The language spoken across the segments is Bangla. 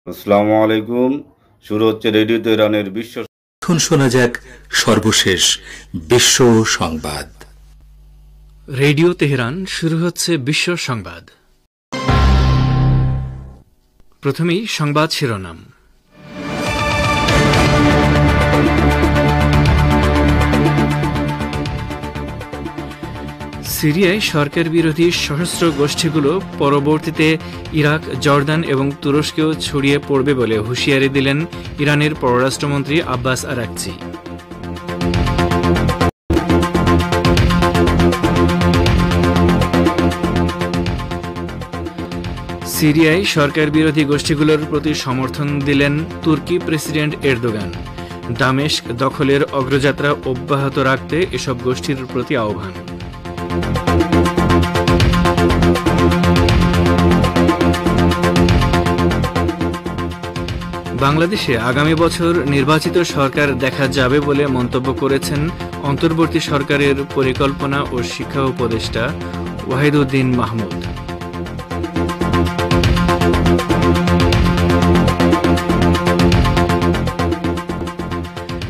আসসালামু আলাইকুম। শুরু হচ্ছে রেডিও তেহরানের বিশ্ব। এখন শোনা যাক সর্বশেষ বিশ্ব সংবাদ। রেডিও তেহরান শুরু হচ্ছে বিশ্ব সংবাদ। প্রথমেই সংবাদ শিরোনাম। সিরিয়ায় সরকার বিরোধী সশস্ত্র গোষ্ঠীগুলো পরবর্তীতে ইরাক, জর্দান এবং তুরস্কেও ছড়িয়ে পড়বে বলে হুঁশিয়ারি দিলেন ইরানের পররাষ্ট্রমন্ত্রী আব্বাস আরাকচি। সিরিয়ায় সরকার বিরোধী গোষ্ঠীগুলোর প্রতি সমর্থন দিলেন তুর্কি প্রেসিডেন্ট এরদোগান। দামেস্ক দখলের অগ্রযাত্রা অব্যাহত রাখতে এসব গোষ্ঠীর প্রতি আহ্বান। বাংলাদেশে আগামী বছর নির্বাচিত সরকার দেখা যাবে বলে মন্তব্য করেছেন অন্তর্বর্তী সরকারের পরিকল্পনা ও শিক্ষা উপদেষ্টা ওয়াহিদুদ্দিন মাহমুদ।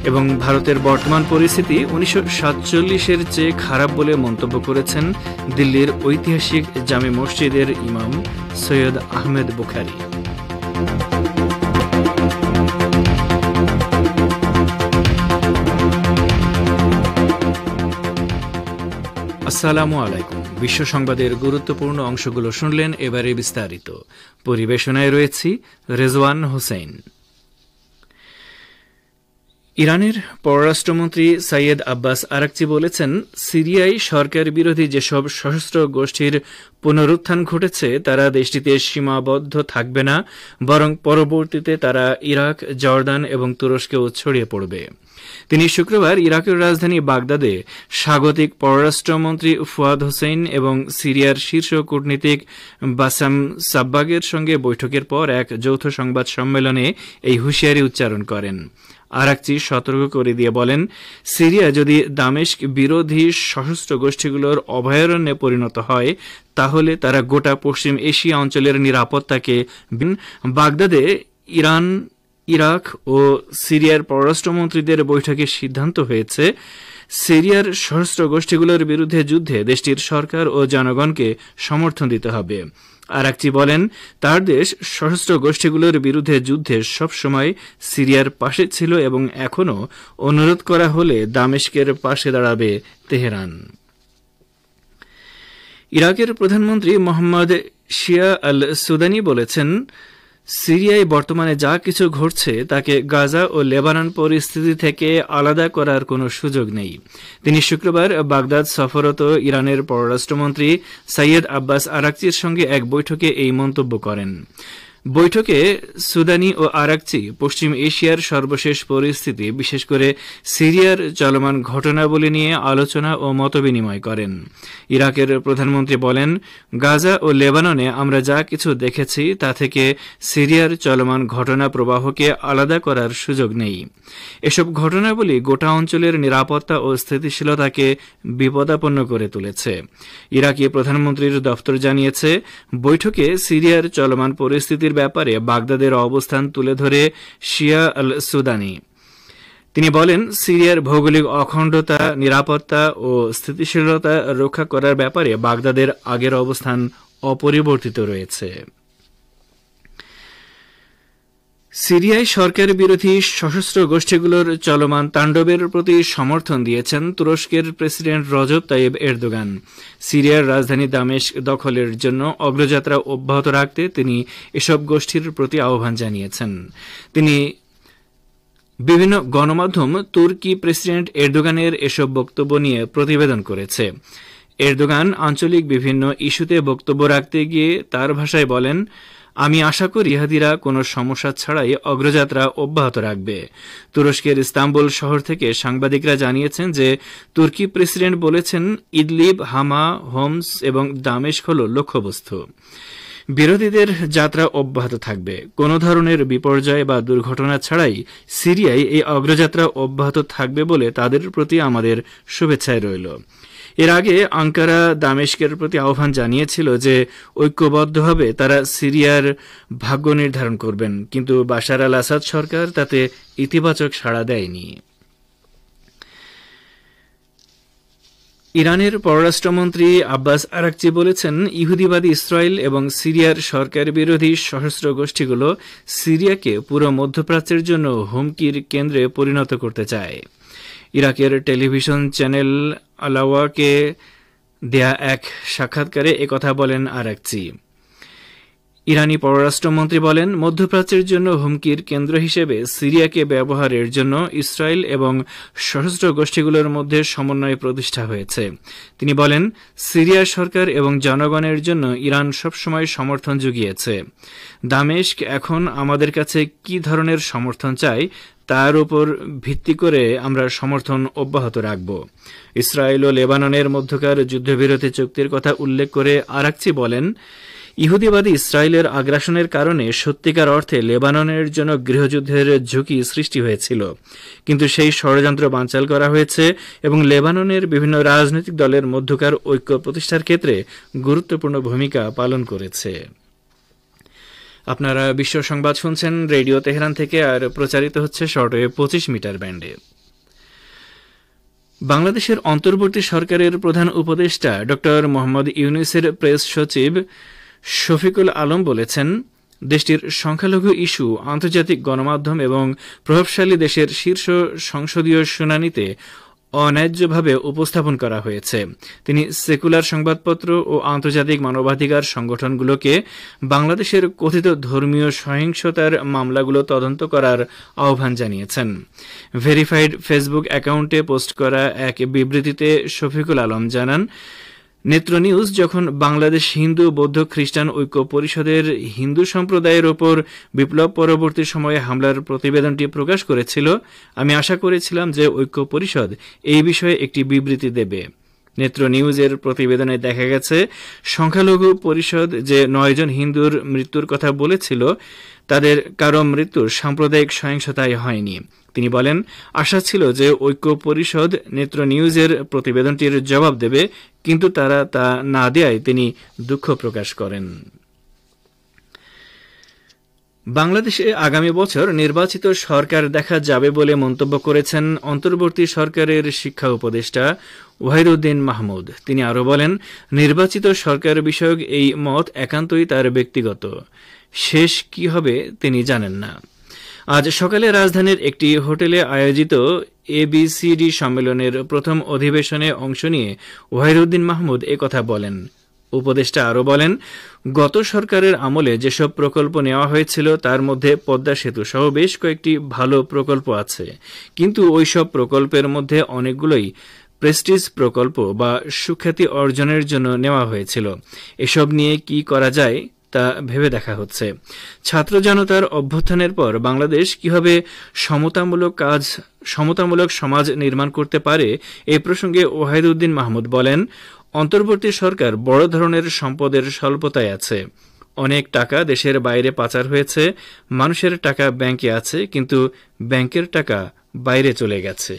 এবং ভারতের বর্তমান পরিস্থিতি 1947-এর চেয়ে খারাপ বলে মন্তব্য করেছেন দিল্লির ঐতিহাসিক জামে মসজিদের ইমাম সৈয়দ আহমেদ বুখারী। আসসালামু আলাইকুম। বিশ্ব সংবাদের গুরুত্বপূর্ণ অংশগুলো শুনলেন, এবারে বিস্তারিত। পরিবেশনায় রয়েছি রেজওয়ান হোসেন। ইরানের পররাষ্ট্রমন্ত্রী সাইয়েদ আব্বাস আরাকচি বলেছেন, সিরিয়ায় সরকার বিরোধী যেসব সশস্ত্র গোষ্ঠীর পুনরুত্থান ঘটেছে তারা দেশটিতে সীমাবদ্ধ থাকবে না, বরং পরবর্তীতে তারা ইরাক, জর্দান এবং তুরস্কেও ছড়িয়ে পড়বে। তিনি শুক্রবার ইরাকের রাজধানী বাগদাদে স্বাগতিক পররাষ্ট্রমন্ত্রী ফুয়াদ হোসেন এবং সিরিয়ার শীর্ষ কূটনীতিক বাসাম সাব্বাগের সঙ্গে বৈঠকের পর এক যৌথ সংবাদ সম্মেলনে এই হুঁশিয়ারি উচ্চারণ করেন। আরাকচি সতর্ক করে দিয়ে বলেন, সিরিয়া যদি দামেস্ক বিরোধী সশস্ত্র গোষ্ঠীগুলোর অভয়ারণ্যে পরিণত হয় তাহলে তারা গোটা পশ্চিম এশিয়া অঞ্চলের নিরাপত্তাকে। বাগদাদে ইরান, ইরাক ও সিরিয়ার পররাষ্ট্রমন্ত্রীদের বৈঠকে সিদ্ধান্ত হয়েছে সিরিয়ার সশস্ত্র গোষ্ঠীগুলোর বিরুদ্ধে যুদ্ধে দেশটির সরকার ও জনগণকে সমর্থন দিতে হবে। আরাকচি বলেন, তার দেশ সশস্ত্র গোষ্ঠীগুলোর বিরুদ্ধে যুদ্ধে সবসময় সিরিয়ার পাশে ছিল এবং এখনও অনুরোধ করা হলে দামেস্কের পাশে দাঁড়াবে তেহরান। ইরাকের প্রধানমন্ত্রী মোহাম্মদ শিয়া আল সুদানি বলেছেন, সিরিয়ায় বর্তমানে যা কিছু ঘটছে তাকে গাজা ও লেবানন পরিস্থিতি থেকে আলাদা করার কোনো সুযোগ নেই। তিনি শুক্রবার বাগদাদ সফররত ইরানের পররাষ্ট্রমন্ত্রী সাইয়েদ আব্বাস আরাকচির সঙ্গে এক বৈঠকে এই মন্তব্য করেন। বৈঠকে সুদানি ও আরাকচি পশ্চিম এশিয়ার সর্বশেষ পরিস্থিতি, বিশেষ করে সিরিয়ার চলমান ঘটনাবলী নিয়ে আলোচনা ও মতবিনিময় করেন। ইরাকের প্রধানমন্ত্রী বলেন, গাজা ও লেবাননে আমরা যা কিছু দেখেছি তা থেকে সিরিয়ার চলমান ঘটনা প্রবাহকে আলাদা করার সুযোগ নেই। এসব ঘটনাবলী গোটা অঞ্চলের নিরাপত্তা ও স্থিতিশীলতাকে বিপদাপন্ন করে তুলেছে। ইরাকি প্রধানমন্ত্রীর দফতর জানিয়েছে, বৈঠকে সিরিয়ার চলমান পরিস্থিতির ব্যাপারে বাগদাদের অবস্থান তুলে ধরে শিয়া আল সুদানি তিনি বলেন, সিরিয়ার ভৌগোলিক অখণ্ডতা, নিরাপত্তা ও স্থিতিশীলতা রক্ষা করার ব্যাপারে বাগদাদের আগের অবস্থান অপরিবর্তিত রয়েছে। সিরিয়ায় সরকার বিরোধী সশস্ত্র গোষ্ঠীগুলোর চলমান তাণ্ডবের প্রতি সমর্থন দিয়েছেন তুরস্কের প্রেসিডেন্ট রজব তাইয়েব এরদোগান। সিরিয়ার রাজধানী দামেস্ক দখলের জন্য অগ্রযাত্রা অব্যাহত রাখতে তিনি এসব গোষ্ঠীর প্রতি আহ্বান জানিয়েছেন। তিনি বিভিন্ন গণমাধ্যম তুর্কি প্রেসিডেন্ট এরদোগানের এসব বক্তব্য নিয়ে প্রতিবেদন করেছে। এরদোগান আঞ্চলিক বিভিন্ন ইস্যুতে বক্তব্য রাখতে গিয়ে তার ভাষায় বলেন, আমি আশা করি ইহাদিরা কোনো সমস্যা ছাড়াই অগ্রযাত্রা অব্যাহত রাখবে। তুরস্কের ইস্তাম্বুল শহর থেকে সাংবাদিকরা জানিয়েছেন যে তুর্কি প্রেসিডেন্ট বলেছেন, ইদলিব, হামা, হোমস এবং দামেস্ক হল লক্ষ্যবস্তু। বিরোধীদের যাত্রা অব্যাহত থাকবে। কোনো ধরনের বিপর্যয় বা দুর্ঘটনা ছাড়াই সিরিয়ায় এই অগ্রযাত্রা অব্যাহত থাকবে বলে তাদের প্রতি আমাদের শুভেচ্ছায় রইল। এর আগে আঙ্কারা দামেস্কের প্রতি আহ্বান জানিয়েছিল যে ঐক্যবদ্ধভাবে তারা সিরিয়ার ভাগ্য নির্ধারণ করবেন, কিন্তু বাশার আল আসাদ সরকার তাতে ইতিবাচক সাড়া দেয়নি। ইরানের পররাষ্ট্রমন্ত্রী আব্বাস আরাকচি বলেছেন, ইহুদিবাদী ইসরায়েল এবং সিরিয়ার সরকার বিরোধী সশস্ত্র গোষ্ঠীগুলো সিরিয়াকে পুরো মধ্যপ্রাচ্যের জন্য হুমকির কেন্দ্রে পরিণত করতে চায়। ইরাকের টেলিভিশন চ্যানেল আলাওয়াকে দেয়া এক সাক্ষাৎকারে একথা বলেন আরাকচি। ইরানি পররাষ্ট্রমন্ত্রী বলেন, মধ্যপ্রাচ্যের জন্য হুমকির কেন্দ্র হিসেবে সিরিয়াকে ব্যবহারের জন্য ইসরায়েল এবং সশস্ত্র গোষ্ঠীগুলোর মধ্যে সমন্বয় প্রতিষ্ঠা হয়েছে। তিনি বলেন, সিরিয়া সরকার এবং জনগণের জন্য ইরান সবসময় সমর্থন জুগিয়েছে। দামেস্ক এখন আমাদের কাছে কি ধরনের সমর্থন চায় তার উপর ভিত্তি করে আমরা সমর্থন অব্যাহত রাখব। ইসরায়েল ও লেবাননের মধ্যকার যুদ্ধবিরতি চুক্তির কথা উল্লেখ করে আরাকচি বলেন, ইহুদিবাদী ইসরায়েলের আগ্রাসনের কারণে সত্যিকার অর্থে লেবাননের জন্য গৃহযুদ্ধের ঝুঁকি সৃষ্টি হয়েছিল, কিন্তু সেই ষড়যন্ত্র বানচাল করা হয়েছে এবং লেবাননের বিভিন্ন রাজনৈতিক দলের মধ্যকার ঐক্য প্রতিষ্ঠার ক্ষেত্রে গুরুত্বপূর্ণ ভূমিকা পালন করেছে। আপনারা বিশ্ব সংবাদ শুনছেন রেডিও তেহরান থেকে, আর প্রচারিত হচ্ছে শর্টওয়েভ 25 মিটার ব্যান্ডে। বাংলাদেশের অন্তর্বর্তী সরকারের প্রধান উপদেষ্টা ড মোহাম্মদ ইউনূসের প্রেস সচিব শফিকুল আলম বলেছেন, দেশটির সংখ্যালঘু ইস্যু আন্তর্জাতিক গণমাধ্যম এবং প্রভাবশালী দেশের শীর্ষ সংসদীয় শুনানিতে অন্যায্যভাবে উপস্থাপন করা হয়েছে। তিনি সেকুলার সংবাদপত্র ও আন্তর্জাতিক মানবাধিকার সংগঠনগুলোকে বাংলাদেশের কথিত ধর্মীয় সহিংসতার মামলাগুলো তদন্ত করার আহ্বান জানিয়েছেন। ভেরিফাইড ফেসবুক অ্যাকাউন্টে পোস্ট করা এক বিবৃতিতে শফিকুল আলম জানান, নেত্র নিউজ যখন বাংলাদেশ হিন্দু বৌদ্ধ খ্রিস্টান ঐক্য পরিষদের হিন্দু সম্প্রদায়ের ওপর বিপ্লব পরবর্তী সময়ে হামলার প্রতিবেদনটি প্রকাশ করেছিল, আমি আশা করেছিলাম যে ঐক্য পরিষদ এই বিষয়ে একটি বিবৃতি দেবে। নেত্র নিউজের প্রতিবেদনে দেখা গেছে, সংখ্যালঘু পরিষদ যে 9 জন হিন্দুর মৃত্যুর কথা বলেছিল, তাদের কারো মৃত্যু সাম্প্রদায়িক সহিংসতায় হয়নি। তিনি বলেন, আশা ছিল যে ঐক্য পরিষদ নেত্র নিউজের প্রতিবেদনটির জবাব দেবে, কিন্তু তারা তা না দেয়ায় তিনি দুঃখ প্রকাশ করেন। বাংলাদেশে আগামী বছর নির্বাচিত সরকার দেখা যাবে বলে মন্তব্য করেছেন অন্তর্বর্তী সরকারের শিক্ষা উপদেষ্টা ওয়াহিদুদ্দিন মাহমুদ। তিনি আরও বলেন, নির্বাচিত সরকার বিষয়ক এই মত একান্তই তার ব্যক্তিগত, শেষ কি হবে তিনি জানেন না। আজ সকালে রাজধানীর একটি হোটেলে আয়োজিত এবিসিডি সম্মেলনের প্রথম অধিবেশনে অংশ নিয়ে ওয়াহিদুদ্দিন মাহমুদ একথা বলেন। উপদেষ্টা আরও বলেন, গত সরকারের আমলে যেসব প্রকল্প নেওয়া হয়েছিল তার মধ্যে পদ্মা সেতু সহ বেশ কয়েকটি ভালো প্রকল্প আছে, কিন্তু ওইসব প্রকল্পের মধ্যে অনেকগুলোই প্রেস্টিজ প্রকল্প বা সুখ্যাতি অর্জনের জন্য নেওয়া হয়েছিল। এসব নিয়ে কি করা যায় তা ভেবে দেখা হচ্ছে। ছাত্র জনতার অভ্যুত্থানের পর বাংলাদেশ কিভাবে সমতামূলক সমাজ নির্মাণ করতে পারে, এ প্রসঙ্গে ওয়াহিদুদ্দিন মাহমুদ বলেন, অন্তর্বর্তী সরকার বড় ধরনের সম্পদের স্বল্পতায় আছে। অনেক টাকা দেশের বাইরে পাচার হয়েছে, মানুষের টাকা ব্যাংকে আছে, কিন্তু ব্যাংকের টাকা বাইরে চলে গেছে।